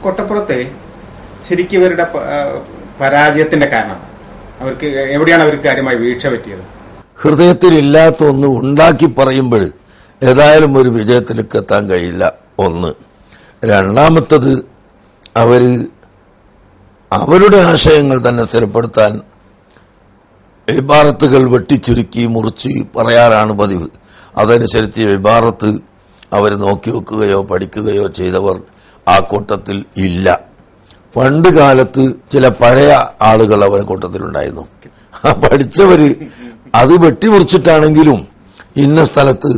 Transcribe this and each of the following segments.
കൊട്ടപ്പുറത്തെ ശരിക്കും ഇവരുടെ പരാജയത്തിന്റെ കാരണം അവർക്ക് എവിടെയാണ് അവർക്ക് കാര്യമായി വീഴ്ച പറ്റിയത്? ഹൃദയത്തിലില്ലാത്ത ഒന്ന് ഉണ്ടാക്കി പറയുമ്പോൾ ഏതായാലും ഒരു വിജയത്തിലേക്ക് എത്താൻ കഴിയില്ല. ഒന്ന്. രണ്ടാമത്തത്, അവരുടെ ആശയങ്ങൾ തന്നെ സ്ഥിരപ്പെടുത്താൻ ഇബാറത്തുകൾ വെട്ടിച്ചുരുക്കി മുറിച്ച് പറയാറാണ് പതിവ്. അതനുസരിച്ച് ഇബാറത്ത് അവർ നോക്കി വെക്കുകയോ പഠിക്കുകയോ ചെയ്തവർ ആ കൂട്ടത്തിൽ ഇല്ല. പണ്ട് കാലത്ത് ചില പഴയ ആളുകൾ അവരുടെ കൂട്ടത്തിലുണ്ടായിരുന്നു. പഠിച്ചവര് അത് വെട്ടിമുറിച്ചിട്ടാണെങ്കിലും ഇന്ന സ്ഥലത്ത്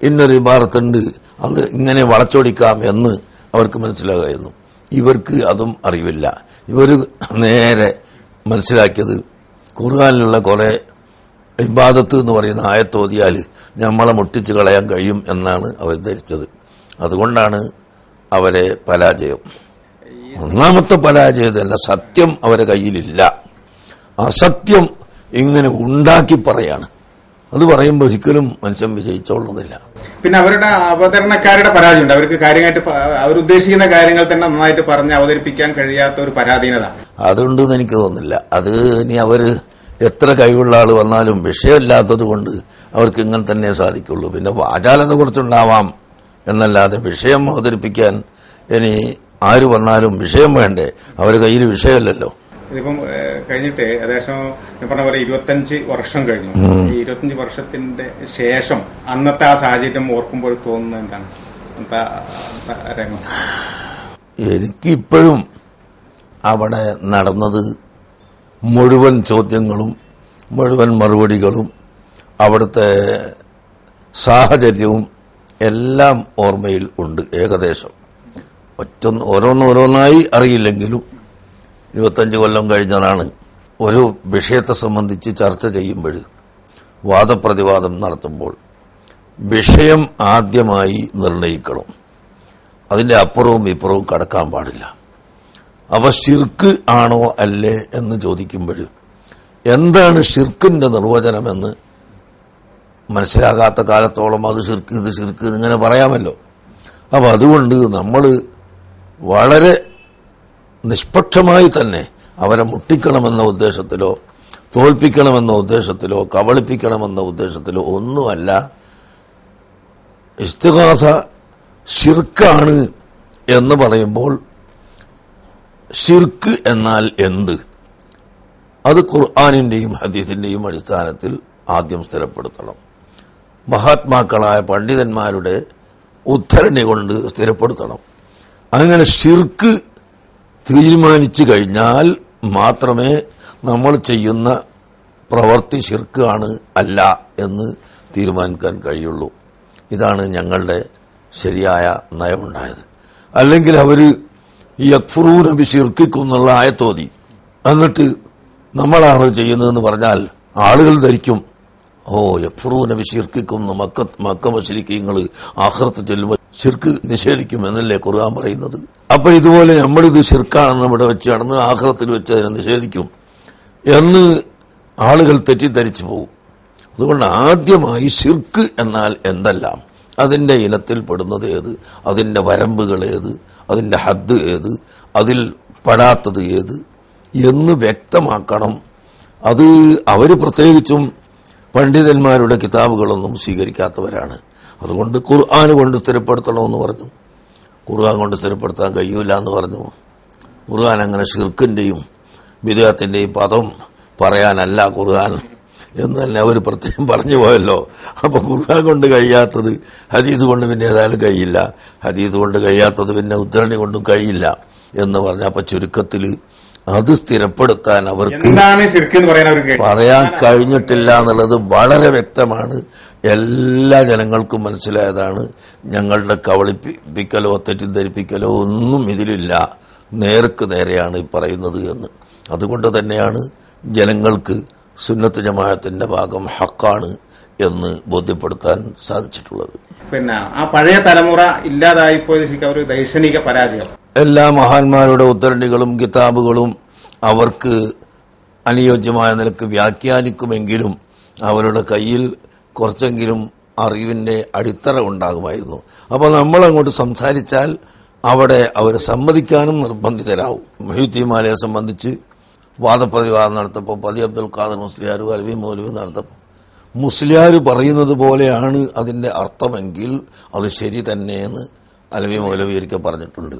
ഇന്നൊരു ഇബാറത്തുണ്ട്, അത് ഇങ്ങനെ വളച്ചൊടിക്കാം എന്ന് അവർക്ക് മനസ്സിലാകുമായിരുന്നു. ഇവർക്ക് അതും അറിവില്ല. ഇവർ നേരെ മനസ്സിലാക്കിയത് ഖുർആനിലുള്ള കുറെ ഇബാദത്ത് എന്ന് പറയുന്ന ആയത്തോതിയാൽ നമ്മളെ മുട്ടിച്ചു കളയാൻ കഴിയും എന്നാണ് അവർ ധരിച്ചത്. അതുകൊണ്ടാണ് അവരെ പരാജയം. ഒന്നാമത്തെ പരാജയതല്ല, സത്യം അവരെ കയ്യിലില്ല. അസത്യം ഇങ്ങനെ ഉണ്ടാക്കി പറയാണ്. അത് പറയുമ്പോൾ ഒരിക്കലും മനുഷ്യൻ വിജയിച്ചോളുന്നില്ല. പിന്നെ അവരുടെ അവതരണക്കാരുടെ പരാജയമുണ്ട്. അവർക്ക് കാര്യമായിട്ട് അവരുദ്ദേശിക്കുന്ന കാര്യങ്ങൾ തന്നെ നന്നായിട്ട് പറഞ്ഞ് അവതരിപ്പിക്കാൻ കഴിയാത്ത ഒരു പരാധീനത അതുണ്ടെന്ന് എനിക്ക് തോന്നുന്നില്ല. അത് ഇനി അവര് എത്ര കഴിവുള്ള ആൾ വന്നാലും വിഷയമില്ലാത്തത് കൊണ്ട് അവർക്ക് ഇങ്ങനെ തന്നെ സാധിക്കുള്ളൂ. പിന്നെ വാചാലത കുറച്ചുണ്ടാവാം എന്നല്ലാതെ വിഷയം അവതരിപ്പിക്കാൻ ഇനി ആര് വന്നാലും വിഷയം വേണ്ടേ? അവരുടെ കയ്യിൽ വിഷയമല്ലല്ലോ. ഇതിപ്പം കഴിഞ്ഞിട്ട് ഏകദേശം പറഞ്ഞ പോലെ 25 വർഷം കഴിഞ്ഞു. ഈ 25 വർഷത്തിന്റെ ശേഷം അന്നത്തെ ആ സാഹചര്യം ഓർക്കുമ്പോൾ തോന്നുന്നത് എന്താണ്? എനിക്കിപ്പോഴും അവിടെ നടന്നത് മുഴുവൻ ചോദ്യങ്ങളും മുഴുവൻ മറുപടികളും അവിടുത്തെ സാഹചര്യവും എല്ലാം ഓർമ്മയിൽ ഉണ്ട്. ഏകദേശം ഓരോന്നോരോന്നായി അറിയില്ലെങ്കിലും 25 കൊല്ലം കഴിഞ്ഞതാണ്. ഒരു വിഷയത്തെ സംബന്ധിച്ച് ചർച്ച ചെയ്യുമ്പോൾ, വാദപ്രതിവാദം നടത്തുമ്പോൾ വിഷയം ആദ്യമായി നിർണയിക്കണം. അതിന്റെ അപ്പുറവും ഇപ്പുറവും കടക്കാൻ പാടില്ല. അവ ഷിർക്ക് ആണോ അല്ലേ എന്ന് ചോദിക്കുമ്പോൾ എന്താണ് ഷിർക്കിന്റെ നിർവചനമെന്ന് മനസ്സിലാകാത്ത കാലത്തോളം അത് ഷിർക്ക്, ഇത് ഷിർക്ക് ഇങ്ങനെ പറയാമല്ലോ. അപ്പൊ അതുകൊണ്ട് നമ്മൾ വളരെ നിഷ്പക്ഷമായി തന്നെ അവരെ മുട്ടിക്കണമെന്ന ഉദ്ദേശത്തിലോ തോൽപ്പിക്കണമെന്ന ഉദ്ദേശത്തിലോ കബളിപ്പിക്കണമെന്ന ഉദ്ദേശത്തിലോ ഒന്നുമല്ല. ഇസ്തിഗാസ ഷിർക്കാണ് എന്ന് പറയുമ്പോൾ ഷിർക്ക് എന്നാൽ എന്ത്? അത് ഖുർആനിന്റെയും ഹദീസിന്റെയും അടിസ്ഥാനത്തിൽ ആദ്യം സ്ഥിരപ്പെടുത്തണം. മഹാത്മാക്കളായ പണ്ഡിതന്മാരുടെ ഉദ്ധരണി കൊണ്ട് സ്ഥിരപ്പെടുത്തണം. അങ്ങനെ ഷിർക്ക് തീരുമാനിച്ചു കഴിഞ്ഞാൽ മാത്രമേ നമ്മൾ ചെയ്യുന്ന പ്രവൃത്തി ഷിർക്ക് ആണ് അല്ല എന്ന് തീരുമാനിക്കാൻ കഴിയുള്ളൂ. ഇതാണ് ഞങ്ങളുടെ ശരിയായ നയമുണ്ടായത്. അല്ലെങ്കിൽ അവര് യക്ഫുറൂന ബിശിർക്കിക്കുന്നുള്ള ആയത്തോതി എന്നിട്ട് നമ്മളാണ് ചെയ്യുന്നതെന്ന് പറഞ്ഞാൽ ആളുകൾ ധരിക്കും, ഓ യക്ഫുറൂന ബിശിർക്കിക്കും, മക്ക മുശ്രിക്കീങ്ങൾ ആഖിറത്ത് ചെല്ലുമ്പോൾ ഷിർക്ക് നിഷേധിക്കും എന്നല്ലേ ഖുർആൻ പറയുന്നത്. അപ്പൊ ഇതുപോലെ നമ്മളിത് ഷിർക്കാണെന്ന് ഇവിടെ വെച്ച് നടന്ന് ആഖിറത്തിൽ വെച്ച് അതിനെ നിഷേധിക്കും എന്ന് ആളുകൾ തെറ്റിദ്ധരിച്ചു പോകും. അതുകൊണ്ട് ആദ്യമായി ഷിർക്ക് എന്നാൽ എന്തെല്ലാം, അതിന്റെ ഇനത്തിൽ പെടുന്നത് ഏത്, അതിന്റെ വരമ്പുകൾ ഏത്, അതിന്റെ ഹദ് ഏത്, അതിൽ പെടാത്തത് ഏത് എന്ന് വ്യക്തമാക്കണം. അത് അവര് പ്രത്യേകിച്ചും പണ്ഡിതന്മാരുടെ കിതാബുകളൊന്നും സ്വീകരിക്കാത്തവരാണ്. അതുകൊണ്ട് ഖുർആൻ കൊണ്ട് സ്ഥിരപ്പെടുത്തണമെന്ന് പറഞ്ഞു. ഖുർആൻ കൊണ്ട് സ്ഥിരപ്പെടുത്താൻ കഴിയൂല എന്ന് പറഞ്ഞു. ഖുർആൻ അങ്ങനെ ഷിർക്കിന്റെയും ബിദ്അത്തിന്റെയും പദം പറയാനല്ല ഖുർആൻ എന്ന് തന്നെ അവർ പ്രത്യേകം പറഞ്ഞു പോയല്ലോ. അപ്പൊ ഖുർആൻ കൊണ്ട് കഴിയാത്തത് ഹദീസ് കൊണ്ട് പിന്നെ ഏതായാലും കഴിയില്ല, ഹദീസ് കൊണ്ട് കഴിയാത്തത് പിന്നെ ഉദ്ധരണി കൊണ്ടും കഴിയില്ല എന്ന് പറഞ്ഞു. അപ്പൊ ചുരുക്കത്തില് അത് സ്ഥിരപ്പെടുത്താൻ അവർക്ക് പറയാൻ കഴിഞ്ഞിട്ടില്ല എന്നുള്ളത് വളരെ വ്യക്തമാണ്. എല്ലാ ജനങ്ങൾക്കും മനസ്സിലായതാണ്. ഞങ്ങളുടെ കബളിപ്പിക്കലോ തെറ്റിദ്ധരിപ്പിക്കലോ ഒന്നും ഇതിലില്ല, നേർക്ക് നേരെയാണ് ഈ പറയുന്നത് എന്ന്. അതുകൊണ്ട് തന്നെയാണ് ജനങ്ങൾക്ക് സുന്നത്ത് ജമാഅത്തിന്റെ ഭാഗം ഹക്കാണ് എന്ന് ബോധ്യപ്പെടുത്താൻ സാധിച്ചിട്ടുള്ളത്. പിന്നെ ആ പഴയ തലമുറ ഇല്ലാതായിപ്പോയത് ഒരു ദൈക്ഷണിക പരാജയം. എല്ലാ മഹാന്മാരുടെ ഉദ്ധരണികളും കിതാബുകളും അവർക്ക് അനുയോജ്യമായ നിലക്ക് വ്യാഖ്യാനിക്കുമെങ്കിലും അവരുടെ കയ്യിൽ കുറച്ചെങ്കിലും അറിവിന്റെ അടിത്തറ ഉണ്ടാകുമായിരുന്നു. അപ്പോൾ നമ്മൾ അങ്ങോട്ട് സംസാരിച്ചാൽ അവിടെ അവർ സമ്മതിക്കാനും നിർബന്ധിതരാവും. മുഹ്യിദ്ദീൻ മാലയെ സംബന്ധിച്ച് വാദപ്രതിവാദം നടത്തപ്പോൾ പതി അബ്ദുൽ ഖാദർ മുസ്ലിയാർ അലവി മൗലവി നടത്തപ്പോൾ മുസ്ലിയാർ പറയുന്നത് പോലെയാണ് അതിന്റെ അർത്ഥമെങ്കിൽ അത് ശരി തന്നെയെന്ന് അലവി മൗലവി ഒരിക്കൽ പറഞ്ഞിട്ടുണ്ട്.